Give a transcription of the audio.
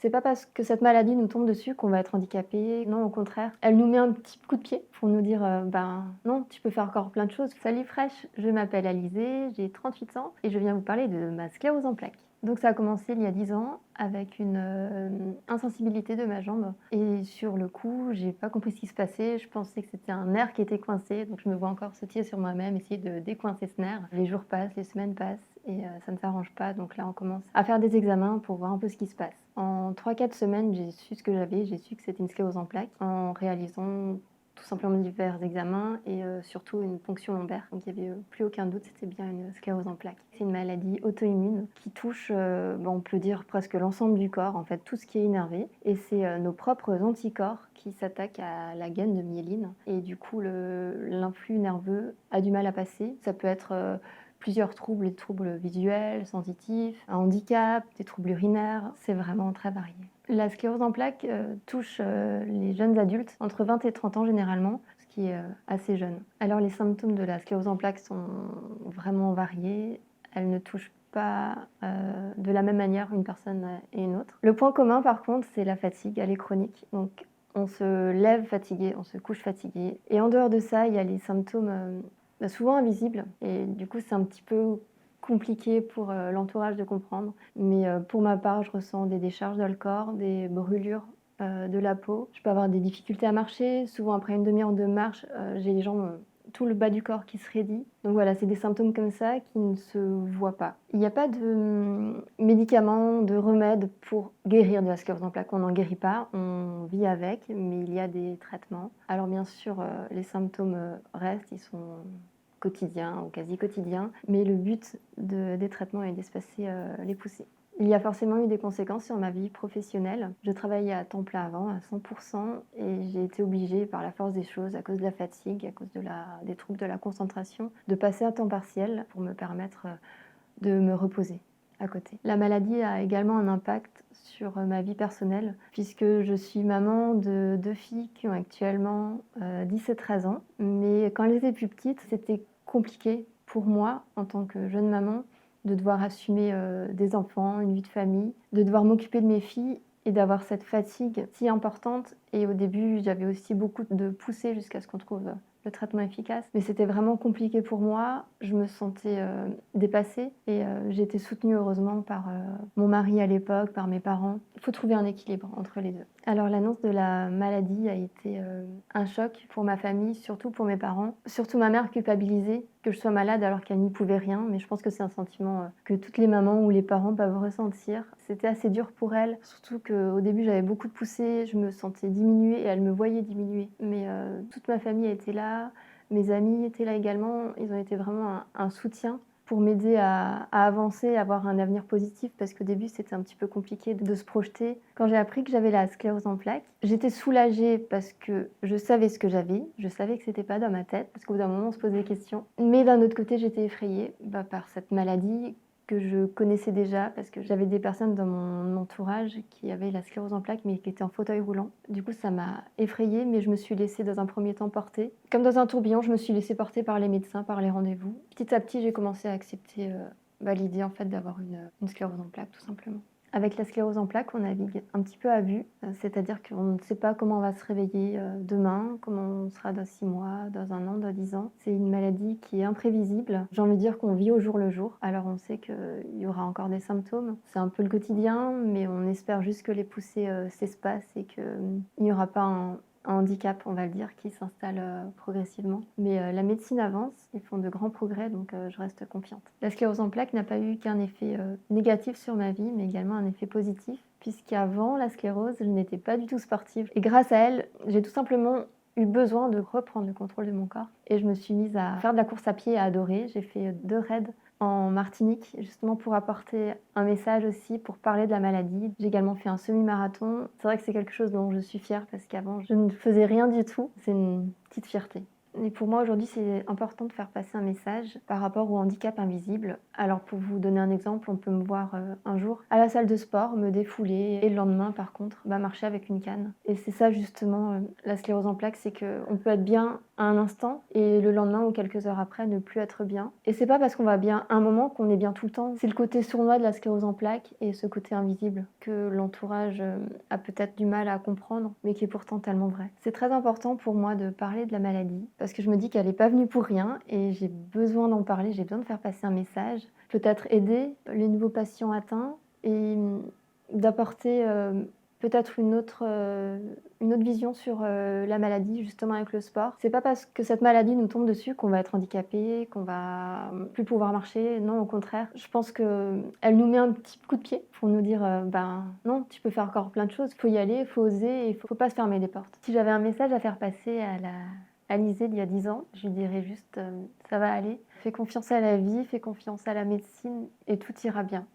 C'est pas parce que cette maladie nous tombe dessus qu'on va être handicapé. Non, au contraire, elle nous met un petit coup de pied pour nous dire, ben non, tu peux faire encore plein de choses. Salut fraîche, je m'appelle Alizée, j'ai 38 ans et je viens vous parler de ma sclérose en plaques. Donc ça a commencé il y a 10 ans avec une insensibilité de ma jambe. Et sur le coup, j'ai pas compris ce qui se passait. Je pensais que c'était un nerf qui était coincé. Donc je me vois encore sautiller sur moi-même, essayer de décoincer ce nerf. Les jours passent, les semaines passent et ça ne s'arrange pas. Donc là, on commence à faire des examens pour voir un peu ce qui se passe. En 3-4 semaines, j'ai su ce que j'avais. J'ai su que c'était une sclérose en plaques en réalisant tout simplement divers examens et surtout une ponction lombaire. Donc il n'y avait plus aucun doute, c'était bien une sclérose en plaques. C'est une maladie auto-immune qui touche, on peut dire presque l'ensemble du corps, en fait tout ce qui est innervé. Et c'est nos propres anticorps qui s'attaquent à la gaine de myéline. Et du coup, l'influx nerveux a du mal à passer. Ça peut être plusieurs troubles, des troubles visuels, sensitifs, un handicap, des troubles urinaires, c'est vraiment très varié. La sclérose en plaques touche les jeunes adultes entre 20 et 30 ans généralement, ce qui est assez jeune. Alors les symptômes de la sclérose en plaques sont vraiment variés. Elles ne touchent pas de la même manière une personne et une autre. Le point commun par contre, c'est la fatigue, elle est chronique. Donc on se lève fatigué, on se couche fatigué. Et en dehors de ça, il y a les symptômes souvent invisibles. Et du coup, c'est un petit peu compliqué pour l'entourage de comprendre. Mais pour ma part, je ressens des décharges dans le corps, des brûlures de la peau. Je peux avoir des difficultés à marcher. Souvent, après une demi-heure de marche, j'ai les jambes, tout le bas du corps qui se raidit. Donc voilà, c'est des symptômes comme ça qui ne se voient pas. Il n'y a pas de médicaments, de remèdes pour guérir de la sclérose en plaques. On n'en guérit pas, on vit avec, mais il y a des traitements. Alors bien sûr, les symptômes restent, ils sont quotidiens ou quasi quotidiens, mais le but des traitements est d'espacer les poussées. Il y a forcément eu des conséquences sur ma vie professionnelle. Je travaillais à temps plein avant, à 100%, et j'ai été obligée par la force des choses, à cause de la fatigue, à cause des troubles de la concentration, de passer à temps partiel pour me permettre de me reposer à côté. La maladie a également un impact sur ma vie personnelle, puisque je suis maman de 2 filles qui ont actuellement 10 et 13 ans. Mais quand elles étaient plus petites, c'était compliqué pour moi, en tant que jeune maman, de devoir assumer des enfants, une vie de famille, de devoir m'occuper de mes filles et d'avoir cette fatigue si importante. Et au début, j'avais aussi beaucoup de poussées jusqu'à ce qu'on trouve le traitement efficace. Mais c'était vraiment compliqué pour moi. Je me sentais dépassée et j'ai été soutenue heureusement par mon mari à l'époque, par mes parents. Il faut trouver un équilibre entre les deux. Alors l'annonce de la maladie a été un choc pour ma famille, surtout pour mes parents. Surtout ma mère culpabilisée que je sois malade alors qu'elle n'y pouvait rien. Mais je pense que c'est un sentiment que toutes les mamans ou les parents peuvent ressentir. C'était assez dur pour elle, surtout qu'au début j'avais beaucoup de poussées, je me sentais diminuée et elle me voyait diminuer. Mais toute ma famille a été là, mes amis étaient là également, ils ont été vraiment un soutien pour m'aider à avancer, à avoir un avenir positif, parce qu'au début c'était un petit peu compliqué de se projeter. Quand j'ai appris que j'avais la sclérose en plaques, j'étais soulagée parce que je savais ce que j'avais, je savais que c'était pas dans ma tête, parce qu'au bout d'un moment on se pose des questions. Mais d'un autre côté j'étais effrayée par cette maladie que je connaissais déjà parce que j'avais des personnes dans mon entourage qui avaient la sclérose en plaques mais qui étaient en fauteuil roulant. Du coup, ça m'a effrayée, mais je me suis laissée dans un premier temps porter. Comme dans un tourbillon, je me suis laissée porter par les médecins, par les rendez-vous. Petit à petit, j'ai commencé à accepter l'idée en fait d'avoir une sclérose en plaques, tout simplement. Avec la sclérose en plaques, on navigue un petit peu à vue, c'est-à-dire qu'on ne sait pas comment on va se réveiller demain, comment on sera dans 6 mois, dans 1 an, dans 10 ans. C'est une maladie qui est imprévisible. J'ai envie de dire qu'on vit au jour le jour. Alors on sait qu'il y aura encore des symptômes. C'est un peu le quotidien, mais on espère juste que les poussées s'espacent et qu'il n'y aura pas un handicap, on va le dire, qui s'installe progressivement. Mais la médecine avance, ils font de grands progrès, donc je reste confiante. La sclérose en plaques n'a pas eu qu'un effet négatif sur ma vie, mais également un effet positif, puisqu'avant la sclérose, je n'étais pas du tout sportive. Et grâce à elle, j'ai tout simplement eu besoin de reprendre le contrôle de mon corps. Et je me suis mise à faire de la course à pied, à adorer. J'ai fait 2 raids en Martinique, justement pour apporter un message aussi, pour parler de la maladie. J'ai également fait un semi-marathon. C'est vrai que c'est quelque chose dont je suis fière parce qu'avant, je ne faisais rien du tout. C'est une petite fierté. Et pour moi, aujourd'hui, c'est important de faire passer un message par rapport au handicap invisible. Alors, pour vous donner un exemple, on peut me voir un jour à la salle de sport, me défouler, et le lendemain, par contre, marcher avec une canne. Et c'est ça, justement, la sclérose en plaques, c'est qu'on peut être bien à un instant et le lendemain ou quelques heures après ne plus être bien. Et c'est pas parce qu'on va bien un moment qu'on est bien tout le temps. C'est le côté sournois de la sclérose en plaques et ce côté invisible que l'entourage a peut-être du mal à comprendre, mais qui est pourtant tellement vrai. C'est très important pour moi de parler de la maladie parce que je me dis qu'elle n'est pas venue pour rien et j'ai besoin d'en parler, j'ai besoin de faire passer un message, peut-être aider les nouveaux patients atteints et d'apporter peut-être une autre vision sur la maladie, justement avec le sport. C'est pas parce que cette maladie nous tombe dessus qu'on va être handicapé, qu'on va plus pouvoir marcher. Non, au contraire. Je pense qu'elle nous met un petit coup de pied pour nous dire non, tu peux faire encore plein de choses. Il faut y aller, il faut oser, il faut pas se fermer les portes. Si j'avais un message à faire passer à Alizée d'il y a 10 ans, je lui dirais juste ça va aller. Fais confiance à la vie, fais confiance à la médecine et tout ira bien.